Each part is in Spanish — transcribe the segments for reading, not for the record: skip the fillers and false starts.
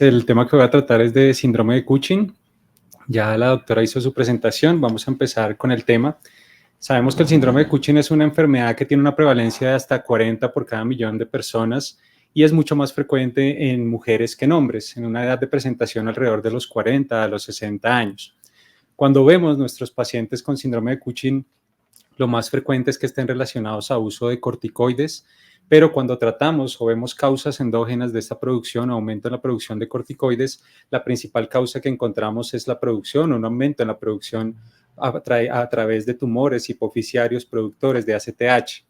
El tema que voy a tratar es de síndrome de Cushing. Ya la doctora hizo su presentación, vamos a empezar con el tema. Sabemos que el síndrome de Cushing es una enfermedad que tiene una prevalencia de hasta 40 por cada millón de personas y es mucho más frecuente en mujeres que en hombres, en una edad de presentación alrededor de los 40 a los 60 años. Cuando vemos nuestros pacientes con síndrome de Cushing, lo más frecuente es que estén relacionados a uso de corticoides, pero cuando tratamos o vemos causas endógenas de esta producción o aumento en la producción de corticoides, la principal causa que encontramos es la producción o un aumento en la producción a través de tumores hipofisiarios productores de ACTH.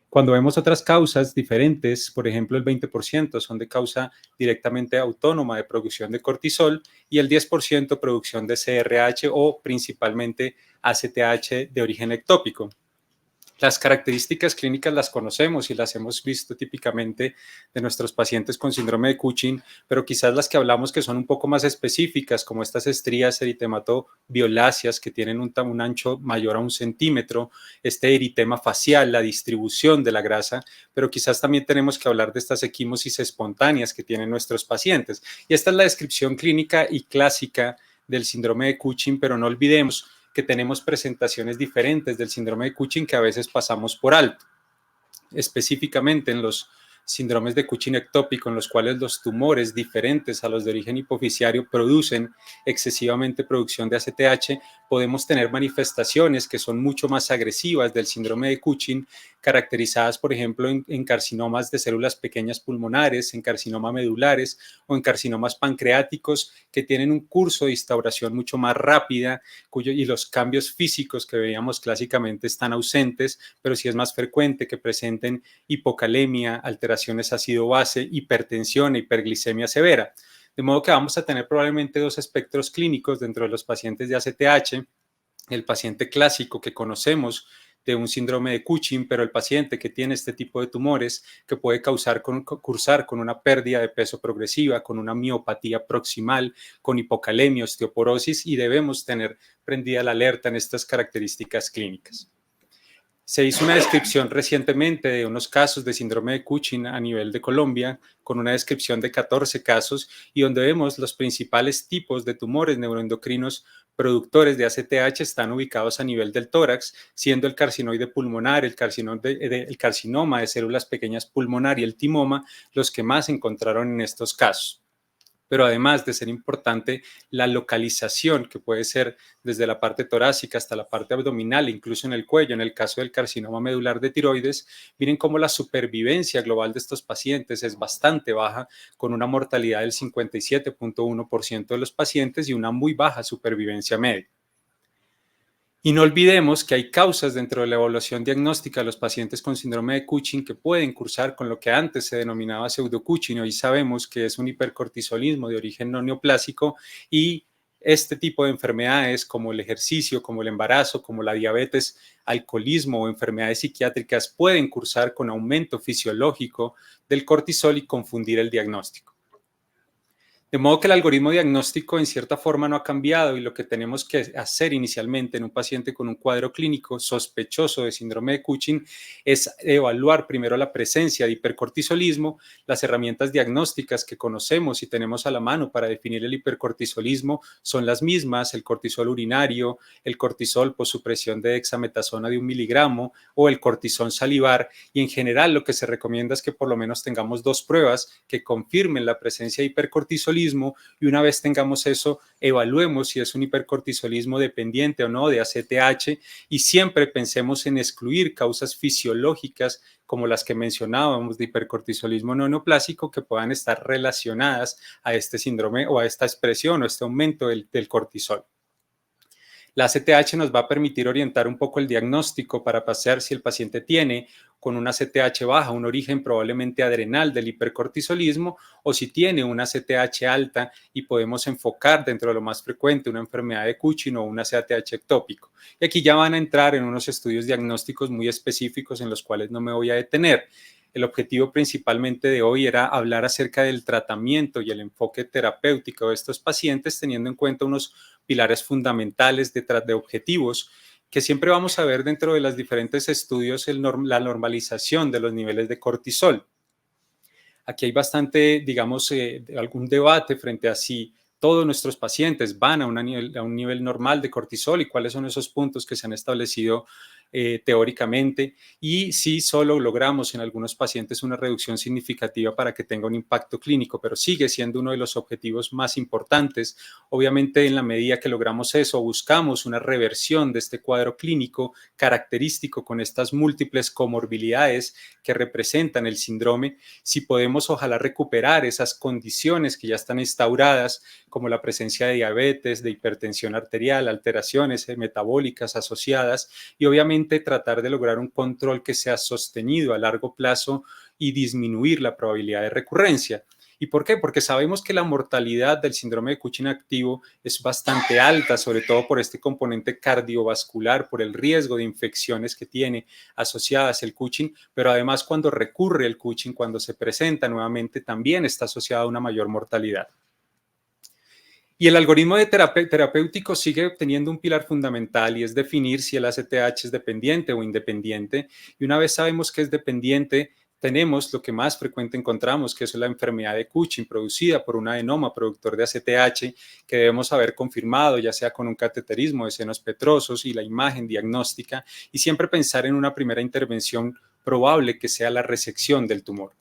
Cuando vemos otras causas diferentes, por ejemplo, el 20% son de causa directamente autónoma de producción de cortisol y el 10% producción de CRH o principalmente ACTH de origen ectópico. Las características clínicas las conocemos y las hemos visto típicamente de nuestros pacientes con síndrome de Cushing, pero quizás las que hablamos que son un poco más específicas, como estas estrías eritematoviolaceas que tienen un ancho mayor a 1 centímetro, este eritema facial, la distribución de la grasa, pero quizás también tenemos que hablar de estas equimosis espontáneas que tienen nuestros pacientes. Y esta es la descripción clínica y clásica del síndrome de Cushing, pero no olvidemos que tenemos presentaciones diferentes del síndrome de Cushing que a veces pasamos por alto, específicamente en los síndromes de Cushing ectópico, en los cuales los tumores diferentes a los de origen hipofisiario producen excesivamente producción de ACTH, podemos tener manifestaciones que son mucho más agresivas del síndrome de Cushing, caracterizadas, por ejemplo, en carcinomas de células pequeñas pulmonares, en carcinoma medulares o en carcinomas pancreáticos que tienen un curso de instauración mucho más rápida y los cambios físicos que veíamos clásicamente están ausentes, pero sí es más frecuente que presenten hipocalemia, alteraciones ácido-base, hipertensión e hiperglicemia severa. De modo que vamos a tener probablemente dos espectros clínicos dentro de los pacientes de ACTH, el paciente clásico que conocemos de un síndrome de Cushing, pero el paciente que tiene este tipo de tumores que puede cursar con una pérdida de peso progresiva, con una miopatía proximal, con hipocalemia, osteoporosis, y debemos tener prendida la alerta en estas características clínicas. Se hizo una descripción recientemente de unos casos de síndrome de Cushing a nivel de Colombia, con una descripción de 14 casos y donde vemos los principales tipos de tumores neuroendocrinos productores de ACTH están ubicados a nivel del tórax, siendo el carcinoide pulmonar, el carcinoma de células pequeñas pulmonar y el timoma los que más se encontraron en estos casos. Pero además de ser importante la localización, que puede ser desde la parte torácica hasta la parte abdominal, incluso en el cuello, en el caso del carcinoma medular de tiroides, miren cómo la supervivencia global de estos pacientes es bastante baja, con una mortalidad del 57.1% de los pacientes y una muy baja supervivencia media. Y no olvidemos que hay causas dentro de la evaluación diagnóstica de los pacientes con síndrome de Cushing que pueden cursar con lo que antes se denominaba pseudo-Cushing. Hoy sabemos que es un hipercortisolismo de origen no neoplásico y este tipo de enfermedades como el ejercicio, como el embarazo, como la diabetes, alcoholismo o enfermedades psiquiátricas pueden cursar con aumento fisiológico del cortisol y confundir el diagnóstico. De modo que el algoritmo diagnóstico en cierta forma no ha cambiado y lo que tenemos que hacer inicialmente en un paciente con un cuadro clínico sospechoso de síndrome de Cushing es evaluar primero la presencia de hipercortisolismo, las herramientas diagnósticas que conocemos y tenemos a la mano para definir el hipercortisolismo son las mismas, el cortisol urinario, el cortisol por supresión de dexametasona de 1 miligramo o el cortisol salivar, y en general lo que se recomienda es que por lo menos tengamos 2 pruebas que confirmen la presencia de hipercortisolismo y una vez tengamos eso, evaluemos si es un hipercortisolismo dependiente o no de ACTH y siempre pensemos en excluir causas fisiológicas como las que mencionábamos de hipercortisolismo no neoplásico que puedan estar relacionadas a este síndrome o a esta expresión o este aumento del cortisol. La ACTH nos va a permitir orientar un poco el diagnóstico para pasar si el paciente tiene con una ACTH baja un origen probablemente adrenal del hipercortisolismo o si tiene una ACTH alta y podemos enfocar dentro de lo más frecuente una enfermedad de Cushing o un ACTH ectópico. Y aquí ya van a entrar en unos estudios diagnósticos muy específicos en los cuales no me voy a detener. El objetivo principalmente de hoy era hablar acerca del tratamiento y el enfoque terapéutico de estos pacientes, teniendo en cuenta unos pilares fundamentales de objetivos que siempre vamos a ver dentro de los diferentes estudios la normalización de los niveles de cortisol. Aquí hay bastante, digamos, algún debate frente a si todos nuestros pacientes van a, a un nivel normal de cortisol y cuáles son esos puntos que se han establecido teóricamente, y si solo logramos en algunos pacientes una reducción significativa para que tenga un impacto clínico, pero sigue siendo uno de los objetivos más importantes. Obviamente, en la medida que logramos eso, buscamos una reversión de este cuadro clínico característico con estas múltiples comorbilidades que representan el síndrome. Si podemos, ojalá, recuperar esas condiciones que ya están instauradas, como la presencia de diabetes, de hipertensión arterial, alteraciones metabólicas asociadas, y obviamente tratar de lograr un control que sea sostenido a largo plazo y disminuir la probabilidad de recurrencia. ¿Y por qué? Porque sabemos que la mortalidad del síndrome de Cushing activo es bastante alta, sobre todo por este componente cardiovascular, por el riesgo de infecciones que tiene asociadas el Cushing, pero además cuando recurre el Cushing, cuando se presenta nuevamente, también está asociada a una mayor mortalidad. Y el algoritmo de terapéutico sigue teniendo un pilar fundamental, y es definir si el ACTH es dependiente o independiente. Y una vez sabemos que es dependiente, tenemos lo que más frecuente encontramos, que es la enfermedad de Cushing producida por un adenoma productor de ACTH, que debemos haber confirmado, ya sea con un cateterismo de senos petrosos y la imagen diagnóstica, y siempre pensar en una primera intervención probable que sea la resección del tumor.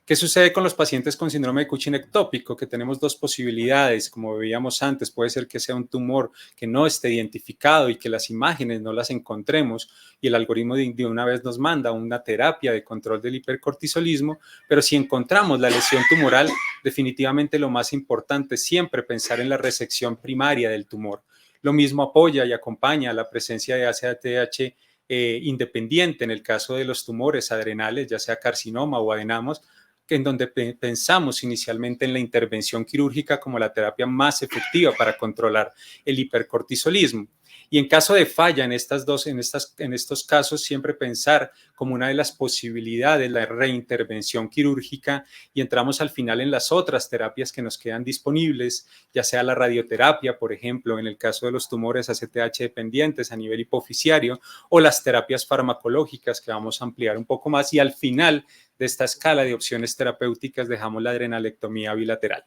¿Qué sucede con los pacientes con síndrome de Cushing ectópico? Que tenemos dos posibilidades, como veíamos antes. Puede ser que sea un tumor que no esté identificado y que las imágenes no las encontremos, y el algoritmo de una vez nos manda una terapia de control del hipercortisolismo, pero si encontramos la lesión tumoral, definitivamente lo más importante es siempre pensar en la resección primaria del tumor. Lo mismo apoya y acompaña la presencia de ACTH independiente en el caso de los tumores adrenales, ya sea carcinoma o adenamos, en donde pensamos inicialmente en la intervención quirúrgica como la terapia más efectiva para controlar el hipercortisolismo. Y en caso de falla en estos casos, siempre pensar como una de las posibilidades la reintervención quirúrgica, y entramos al final en las otras terapias que nos quedan disponibles, ya sea la radioterapia, por ejemplo, en el caso de los tumores ACTH dependientes a nivel hipofisiario, o las terapias farmacológicas, que vamos a ampliar un poco más, y al final de esta escala de opciones terapéuticas dejamos la adrenalectomía bilateral.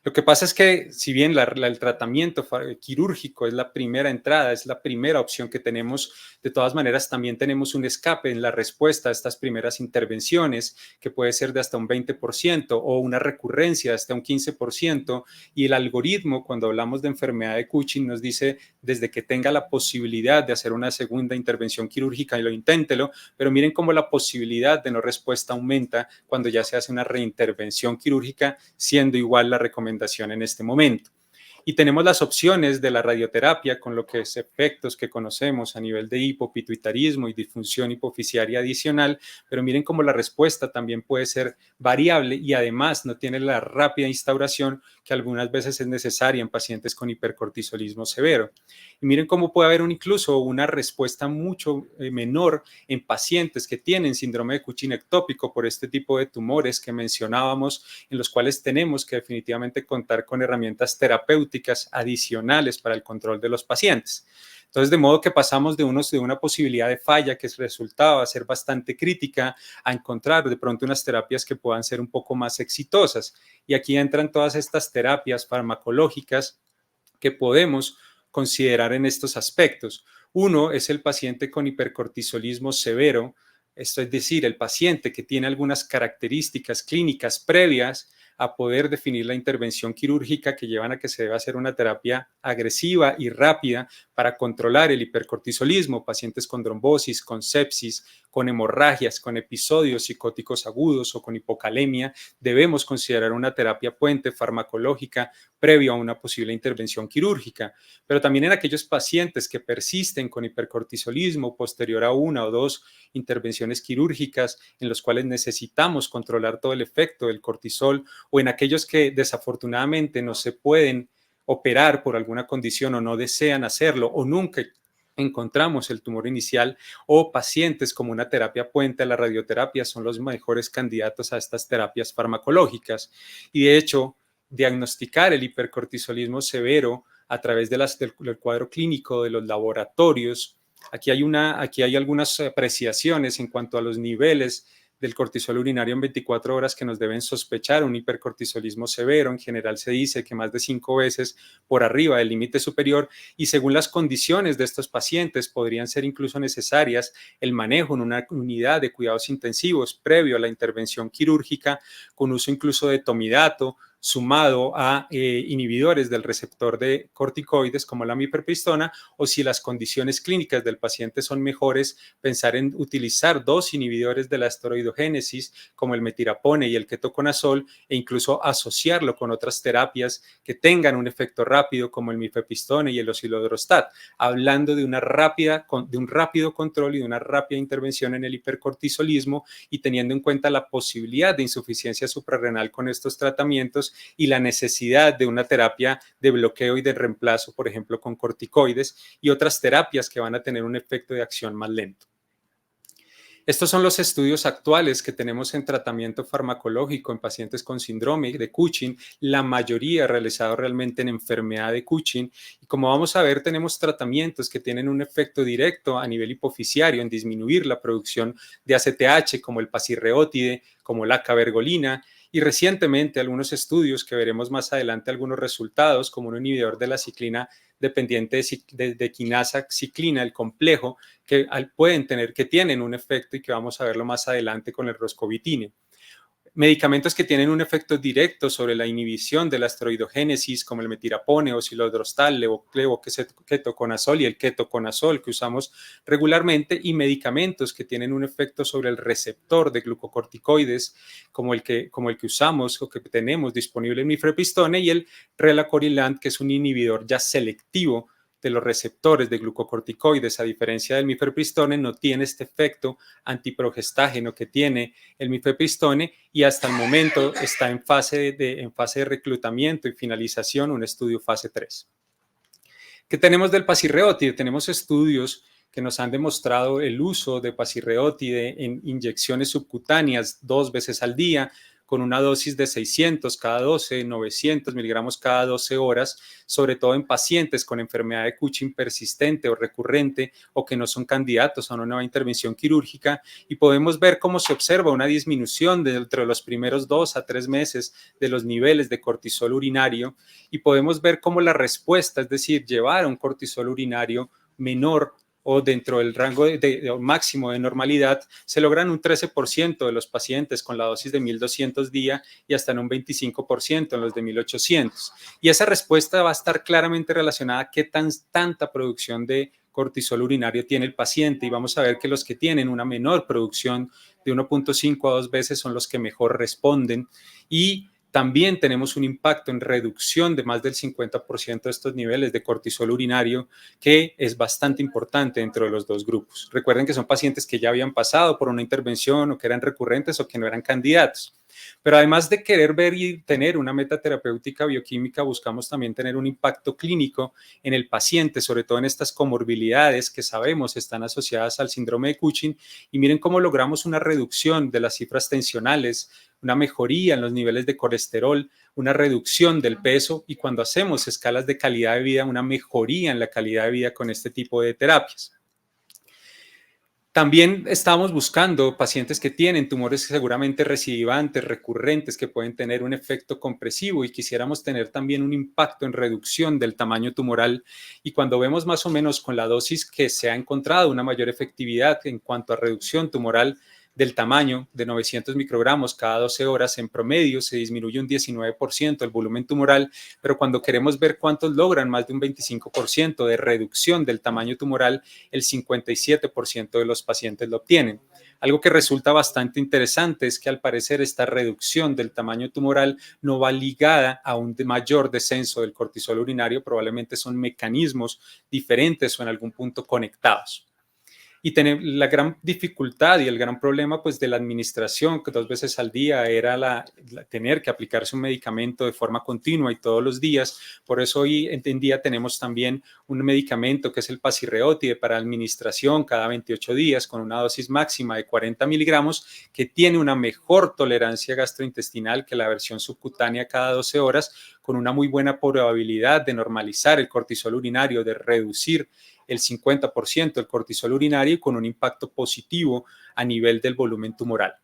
Lo que pasa es que, si bien el tratamiento quirúrgico es la primera entrada, es la primera opción que tenemos, de todas maneras también tenemos un escape en la respuesta a estas primeras intervenciones, que puede ser de hasta un 20% o una recurrencia de hasta un 15%, y el algoritmo, cuando hablamos de enfermedad de Cushing, nos dice desde que tenga la posibilidad de hacer una segunda intervención quirúrgica y lo inténtelo, pero miren cómo la posibilidad de no respuesta aumenta cuando ya se hace una reintervención quirúrgica, siendo igual la recomendación en este momento. Y tenemos las opciones de la radioterapia con los efectos que conocemos a nivel de hipopituitarismo y disfunción hipofisiaria adicional, pero miren cómo la respuesta también puede ser variable y además no tiene la rápida instauración que algunas veces es necesaria en pacientes con hipercortisolismo severo. Y miren cómo puede haber incluso una respuesta mucho menor en pacientes que tienen síndrome de Cushing ectópico por este tipo de tumores que mencionábamos, en los cuales tenemos que definitivamente contar con herramientas terapéuticas adicionales para el control de los pacientes. Entonces, de modo que pasamos de una posibilidad de falla que resultaba ser bastante crítica a encontrar de pronto unas terapias que puedan ser un poco más exitosas. Y aquí entran todas estas terapias farmacológicas que podemos considerar en estos aspectos. Uno es el paciente con hipercortisolismo severo, esto es decir, el paciente que tiene algunas características clínicas previas a poder definir la intervención quirúrgica que llevan a que se deba hacer una terapia agresiva y rápida para controlar el hipercortisolismo, pacientes con trombosis, con sepsis, con hemorragias, con episodios psicóticos agudos o con hipocalemia. Debemos considerar una terapia puente farmacológica previo a una posible intervención quirúrgica, pero también en aquellos pacientes que persisten con hipercortisolismo posterior a una o dos intervenciones quirúrgicas, en los cuales necesitamos controlar todo el efecto del cortisol, o en aquellos que desafortunadamente no se pueden operar por alguna condición o no desean hacerlo o nunca encontramos el tumor inicial, o pacientes como una terapia puente a la radioterapia son los mejores candidatos a estas terapias farmacológicas. Y de hecho, diagnosticar el hipercortisolismo severo a través del cuadro clínico de los laboratorios, aquí hay algunas apreciaciones en cuanto a los niveles del cortisol urinario en 24 horas que nos deben sospechar un hipercortisolismo severo. En general se dice que más de 5 veces por arriba del límite superior, y según las condiciones de estos pacientes podrían ser incluso necesarias el manejo en una unidad de cuidados intensivos previo a la intervención quirúrgica, con uso incluso de tomidato, sumado a inhibidores del receptor de corticoides como la mifepristona, o si las condiciones clínicas del paciente son mejores, pensar en utilizar dos inhibidores de la esteroidogénesis como el metirapone y el ketoconazol, e incluso asociarlo con otras terapias que tengan un efecto rápido como el mifepristone y el osilodrostat, hablando de un rápido control y de una rápida intervención en el hipercortisolismo, y teniendo en cuenta la posibilidad de insuficiencia suprarrenal con estos tratamientos y la necesidad de una terapia de bloqueo y de reemplazo, por ejemplo, con corticoides y otras terapias que van a tener un efecto de acción más lento. Estos son los estudios actuales que tenemos en tratamiento farmacológico en pacientes con síndrome de Cushing, la mayoría realizados realmente en enfermedad de Cushing. Y como vamos a ver, tenemos tratamientos que tienen un efecto directo a nivel hipofisiario en disminuir la producción de ACTH, como el pasirreótide, como la cabergolina, y recientemente algunos estudios que veremos más adelante algunos resultados, como un inhibidor de la ciclina dependiente de quinasa ciclina, el complejo, que tienen un efecto y que vamos a verlo más adelante con el roscovitinib. Medicamentos que tienen un efecto directo sobre la inhibición de la esteroidogénesis, como el metirapone, osilodrostal, ketoconazol y el ketoconazol que usamos regularmente, y medicamentos que tienen un efecto sobre el receptor de glucocorticoides, como el que usamos o que tenemos disponible en mifepristone, y el relacorilant, que es un inhibidor ya selectivo de los receptores de glucocorticoides. A diferencia del mifepristone, no tiene este efecto antiprogestágeno que tiene el mifepristone, y hasta el momento está en fase de reclutamiento y finalización un estudio fase 3. ¿Qué tenemos del pasirreótide? Tenemos estudios que nos han demostrado el uso de pasirreótide en inyecciones subcutáneas 2 veces al día, con una dosis de 600 cada 12, 900 miligramos cada 12 horas, sobre todo en pacientes con enfermedad de Cushing persistente o recurrente, o que no son candidatos a una nueva intervención quirúrgica, y podemos ver cómo se observa una disminución dentro de los primeros 2 a 3 meses de los niveles de cortisol urinario, y podemos ver cómo la respuesta, es decir, llevar a un cortisol urinario menor o dentro del rango máximo de normalidad, se logran un 13% de los pacientes con la dosis de 1200 día y hasta en un 25% en los de 1800. Y esa respuesta va a estar claramente relacionada a qué tanta producción de cortisol urinario tiene el paciente, y vamos a ver que los que tienen una menor producción de 1.5 a 2 veces son los que mejor responden, y también tenemos un impacto en reducción de más del 50% de estos niveles de cortisol urinario, que es bastante importante dentro de los dos grupos. Recuerden que son pacientes que ya habían pasado por una intervención o que eran recurrentes o que no eran candidatos. Pero además de querer ver y tener una meta terapéutica bioquímica, buscamos también tener un impacto clínico en el paciente, sobre todo en estas comorbilidades que sabemos están asociadas al síndrome de Cushing, y miren cómo logramos una reducción de las cifras tensionales, una mejoría en los niveles de colesterol, una reducción del peso, y cuando hacemos escalas de calidad de vida, una mejoría en la calidad de vida con este tipo de terapias. También estamos buscando pacientes que tienen tumores seguramente recidivantes, recurrentes, que pueden tener un efecto compresivo, y quisiéramos tener también un impacto en reducción del tamaño tumoral. Y cuando vemos más o menos con la dosis que se ha encontrado una mayor efectividad en cuanto a reducción tumoral del tamaño de 900 microgramos cada 12 horas, en promedio se disminuye un 19% el volumen tumoral, pero cuando queremos ver cuántos logran más de un 25% de reducción del tamaño tumoral, el 57% de los pacientes lo obtienen. Algo que resulta bastante interesante es que al parecer esta reducción del tamaño tumoral no va ligada a un mayor descenso del cortisol urinario, probablemente son mecanismos diferentes o en algún punto conectados. Y la gran dificultad y el gran problema pues de la administración, que 2 veces al día, era tener que aplicarse un medicamento de forma continua y todos los días. Por eso hoy en día tenemos también un medicamento que es el pasirreótide para administración cada 28 días con una dosis máxima de 40 miligramos, que tiene una mejor tolerancia gastrointestinal que la versión subcutánea cada 12 horas, con una muy buena probabilidad de normalizar el cortisol urinario, de reducir el 50% del cortisol urinario, y con un impacto positivo a nivel del volumen tumoral.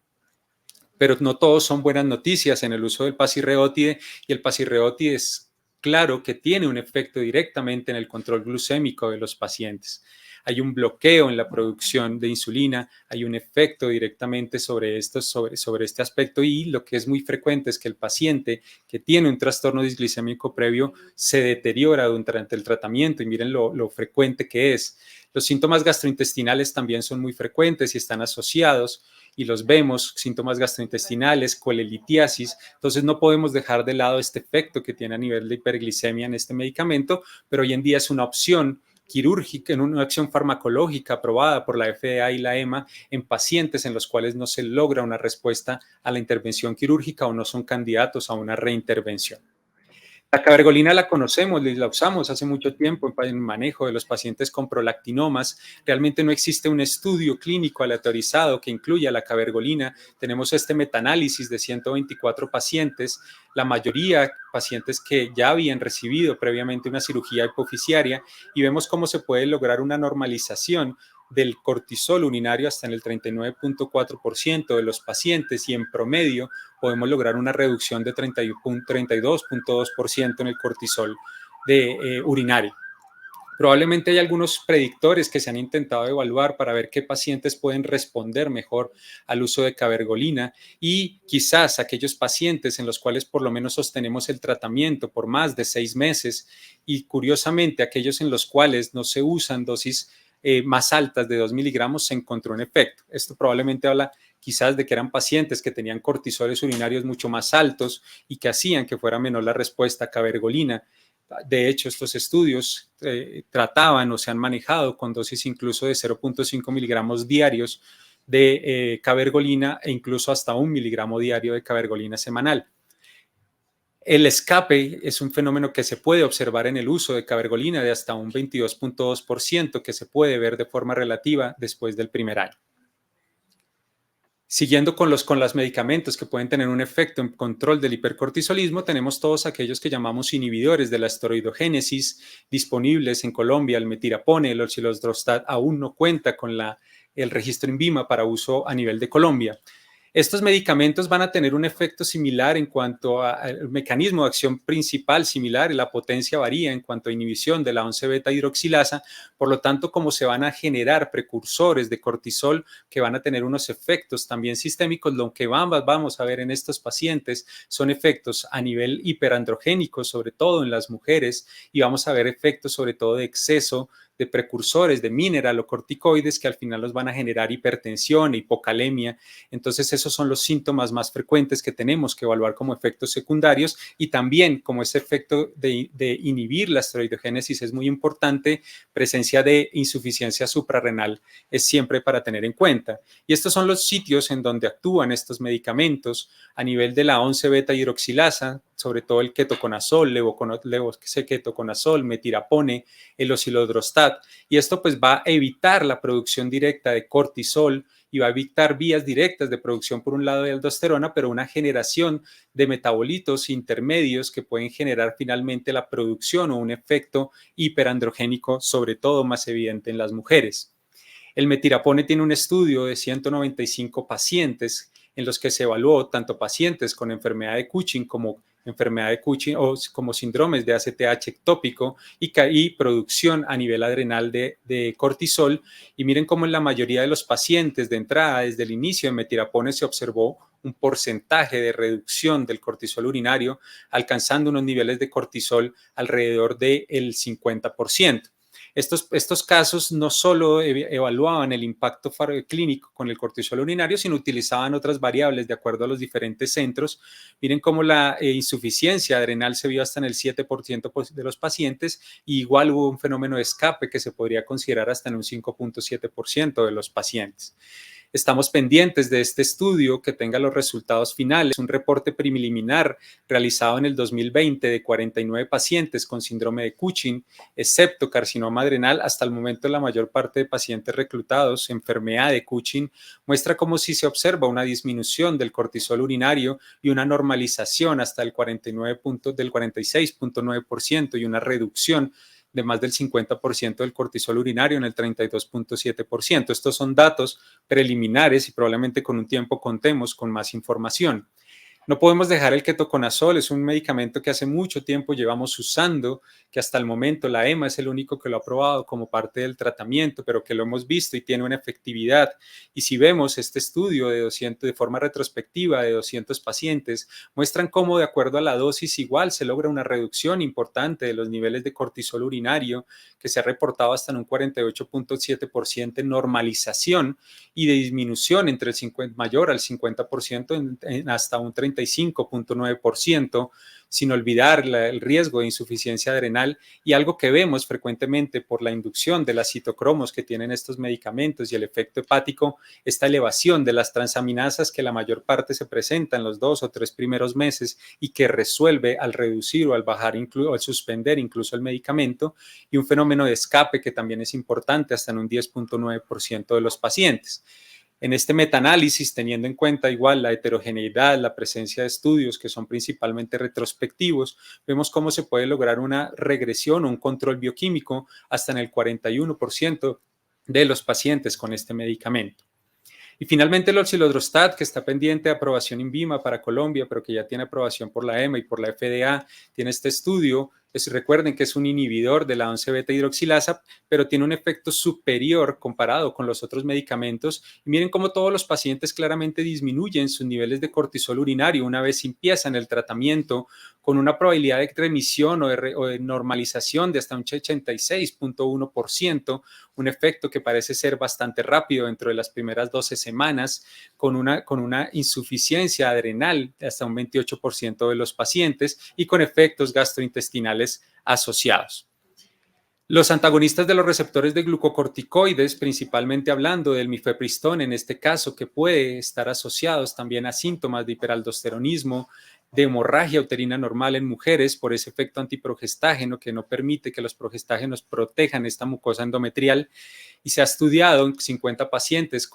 pero no todos son buenas noticias en el uso del pasirreótide, y el pasirreótide es claro que tiene un efecto directamente en el control glucémico de los pacientes. Hay un bloqueo en la producción de insulina, hay un efecto directamente sobre este aspecto, y lo que es muy frecuente es que el paciente que tiene un trastorno disglicémico previo se deteriora durante el tratamiento, y miren lo frecuente que es. Los síntomas gastrointestinales también son muy frecuentes y están asociados, y los vemos, síntomas gastrointestinales, colelitiasis. Entonces no podemos dejar de lado este efecto que tiene a nivel de hiperglicemia en este medicamento, pero hoy en día es una opción quirúrgica, en una acción farmacológica aprobada por la FDA y la EMA en pacientes en los cuales no se logra una respuesta a la intervención quirúrgica o no son candidatos a una reintervención. La cabergolina la conocemos, la usamos hace mucho tiempo en el manejo de los pacientes con prolactinomas. Realmente no existe un estudio clínico aleatorizado que incluya la cabergolina. Tenemos este metaanálisis de 124 pacientes, la mayoría pacientes que ya habían recibido previamente una cirugía hipofisiaria, y vemos cómo se puede lograr una normalización del cortisol urinario hasta en el 39.4% de los pacientes, y en promedio podemos lograr una reducción de 32.2% en el cortisol urinario. Probablemente hay algunos predictores que se han intentado evaluar para ver qué pacientes pueden responder mejor al uso de cabergolina, y quizás aquellos pacientes en los cuales por lo menos sostenemos el tratamiento por más de 6 meses, y curiosamente aquellos en los cuales no se usan dosis más altas de 2 miligramos, se encontró un efecto. Esto probablemente habla quizás de que eran pacientes que tenían cortisoles urinarios mucho más altos y que hacían que fuera menor la respuesta a cabergolina. De hecho, estos estudios trataban o se han manejado con dosis incluso de 0.5 miligramos diarios de cabergolina, e incluso hasta 1 miligramo diario de cabergolina semanal. El escape es un fenómeno que se puede observar en el uso de cabergolina de hasta un 22.2%, que se puede ver de forma relativa después del primer año. Siguiendo con los medicamentos que pueden tener un efecto en control del hipercortisolismo, tenemos todos aquellos que llamamos inhibidores de la esteroidogénesis disponibles en Colombia. El metirapone, el osilodrostat aún no cuenta con el registro INVIMA para uso a nivel de Colombia. Estos medicamentos van a tener un efecto similar en cuanto al mecanismo de acción principal, similar, y la potencia varía en cuanto a inhibición de la 11-beta hidroxilasa. Por lo tanto, como se van a generar precursores de cortisol que van a tener unos efectos también sistémicos, lo que vamos a ver en estos pacientes son efectos a nivel hiperandrogénico, sobre todo en las mujeres, y vamos a ver efectos sobre todo de exceso de precursores de mineralocorticoides que al final los van a generar hipertensión e hipocalemia. Entonces esos son los síntomas más frecuentes que tenemos que evaluar como efectos secundarios, y también como ese efecto de inhibir la esteroidogénesis es muy importante, presencia de insuficiencia suprarrenal es siempre para tener en cuenta. Y estos son los sitios en donde actúan estos medicamentos a nivel de la 11-beta hidroxilasa, sobre todo el ketoconazol, levocequetoconazol, metirapone, el osilodrostat, y esto pues va a evitar la producción directa de cortisol y va a evitar vías directas de producción por un lado de aldosterona, pero una generación de metabolitos intermedios que pueden generar finalmente la producción o un efecto hiperandrogénico, sobre todo más evidente en las mujeres. El metirapone tiene un estudio de 195 pacientes en los que se evaluó tanto pacientes con enfermedad de Cushing como enfermedad de Cushing o como síndromes de ACTH ectópico y producción a nivel adrenal de cortisol. Y miren cómo en la mayoría de los pacientes de entrada, desde el inicio de metirapone, se observó un porcentaje de reducción del cortisol urinario, alcanzando unos niveles de cortisol alrededor del 50%. Estos casos no solo evaluaban el impacto clínico con el cortisol urinario, sino utilizaban otras variables de acuerdo a los diferentes centros. Miren cómo la insuficiencia adrenal se vio hasta en el 7% de los pacientes, y igual hubo un fenómeno de escape que se podría considerar hasta en un 5.7% de los pacientes. Estamos pendientes de este estudio que tenga los resultados finales. Un reporte preliminar realizado en el 2020 de 49 pacientes con síndrome de Cushing, excepto carcinoma adrenal. Hasta el momento, la mayor parte de pacientes reclutados, enfermedad de Cushing, muestra como si se observa una disminución del cortisol urinario y una normalización hasta el 46.9% y una reducción de más del 50% del cortisol urinario en el 32.7%. Estos son datos preliminares y probablemente con un tiempo contemos con más información. No podemos dejar el ketoconazol, es un medicamento que hace mucho tiempo llevamos usando, que hasta el momento la EMA es el único que lo ha aprobado como parte del tratamiento, pero que lo hemos visto y tiene una efectividad. Y si vemos este estudio de forma retrospectiva de 200 pacientes, muestran cómo de acuerdo a la dosis igual se logra una reducción importante de los niveles de cortisol urinario, que se ha reportado hasta en un 48.7% en normalización y de disminución entre el 50, mayor al 50% en hasta un 35.9%, sin olvidar el riesgo de insuficiencia adrenal y algo que vemos frecuentemente por la inducción de las citocromos que tienen estos medicamentos y el efecto hepático, esta elevación de las transaminasas que la mayor parte se presenta en los 2 o 3 primeros meses y que resuelve al reducir o al bajar o al suspender incluso el medicamento, y un fenómeno de escape que también es importante hasta en un 10.9% de los pacientes. En este metaanálisis, teniendo en cuenta igual la heterogeneidad, la presencia de estudios que son principalmente retrospectivos, vemos cómo se puede lograr una regresión o un control bioquímico hasta en el 41% de los pacientes con este medicamento. Y finalmente el oxilodrostat, que está pendiente de aprobación INVIMA para Colombia, pero que ya tiene aprobación por la EMA y por la FDA, tiene este estudio. Recuerden que es un inhibidor de la 11-beta hidroxilasa, pero tiene un efecto superior comparado con los otros medicamentos. Y miren cómo todos los pacientes claramente disminuyen sus niveles de cortisol urinario una vez empiezan el tratamiento, con una probabilidad de remisión o de normalización de hasta un 86.1%, un efecto que parece ser bastante rápido dentro de las primeras 12 semanas, con una insuficiencia adrenal de hasta un 28% de los pacientes y con efectos gastrointestinales asociados. Los antagonistas de los receptores de glucocorticoides, principalmente hablando del mifepristón en este caso, que puede estar asociados también a síntomas de hiperaldosteronismo, de hemorragia uterina normal en mujeres por ese efecto antiprogestágeno que no permite que los progestágenos protejan esta mucosa endometrial, y se ha estudiado en 50 pacientes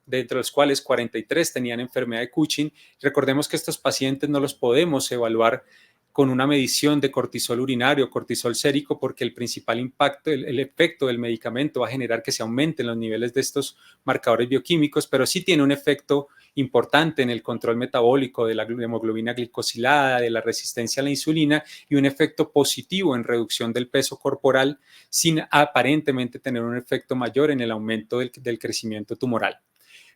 de entre los cuales 43 tenían enfermedad de Cushing. Recordemos que estos pacientes no los podemos evaluar con una medición de cortisol urinario, cortisol sérico, porque el principal impacto, el efecto del medicamento va a generar que se aumenten los niveles de estos marcadores bioquímicos, pero sí tiene un efecto importante en el control metabólico de la hemoglobina glicosilada, de la resistencia a la insulina, y un efecto positivo en reducción del peso corporal, sin aparentemente tener un efecto mayor en el aumento del crecimiento tumoral.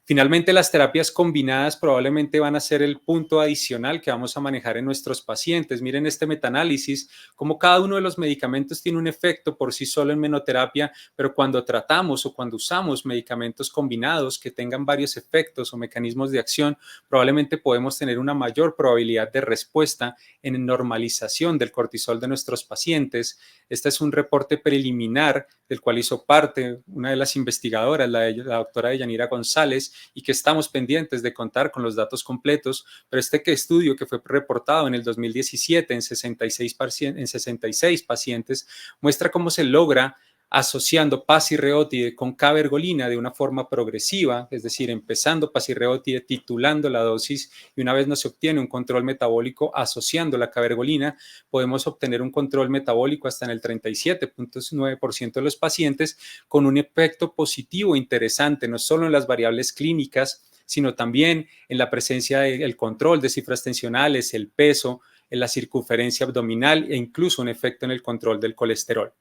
Finalmente, las terapias combinadas probablemente van a ser el punto adicional que vamos a manejar en nuestros pacientes. Miren este metaanálisis, como cada uno de los medicamentos tiene un efecto por sí solo en menoterapia, pero cuando tratamos o cuando usamos medicamentos combinados que tengan varios efectos o mecanismos de acción, probablemente podemos tener una mayor probabilidad de respuesta en normalización del cortisol de nuestros pacientes. Este es un reporte preliminar del cual hizo parte una de las investigadoras, la doctora Yanira González, y que estamos pendientes de contar con los datos completos, pero este estudio que fue reportado en el 2017 en 66 pacientes muestra cómo se logra asociando pasirreotide con cabergolina de una forma progresiva, es decir, empezando pasirreotide, titulando la dosis, y una vez no se obtiene un control metabólico asociando la cabergolina, podemos obtener un control metabólico hasta en el 37.9% de los pacientes, con un efecto positivo interesante, no solo en las variables clínicas, sino también en la presencia del control de cifras tensionales, el peso, en la circunferencia abdominal e incluso un efecto en el control del colesterol.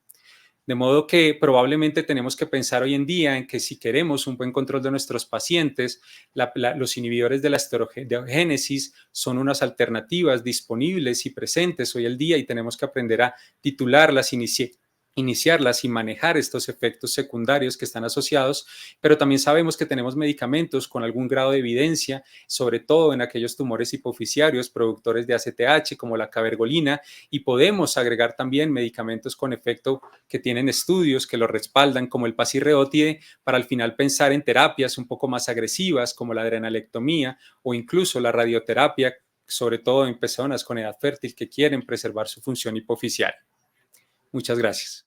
De modo que probablemente tenemos que pensar hoy en día en que si queremos un buen control de nuestros pacientes, los inhibidores de la esteroidogénesis son unas alternativas disponibles y presentes hoy en día, y tenemos que aprender a titularlas, iniciarlas y manejar estos efectos secundarios que están asociados, pero también sabemos que tenemos medicamentos con algún grado de evidencia, sobre todo en aquellos tumores hipoficiarios productores de ACTH como la cabergolina, y podemos agregar también medicamentos con efecto que tienen estudios que lo respaldan como el pasirreotide, para al final pensar en terapias un poco más agresivas como la adrenalectomía o incluso la radioterapia, sobre todo en personas con edad fértil que quieren preservar su función hipoficiaria. Muchas gracias.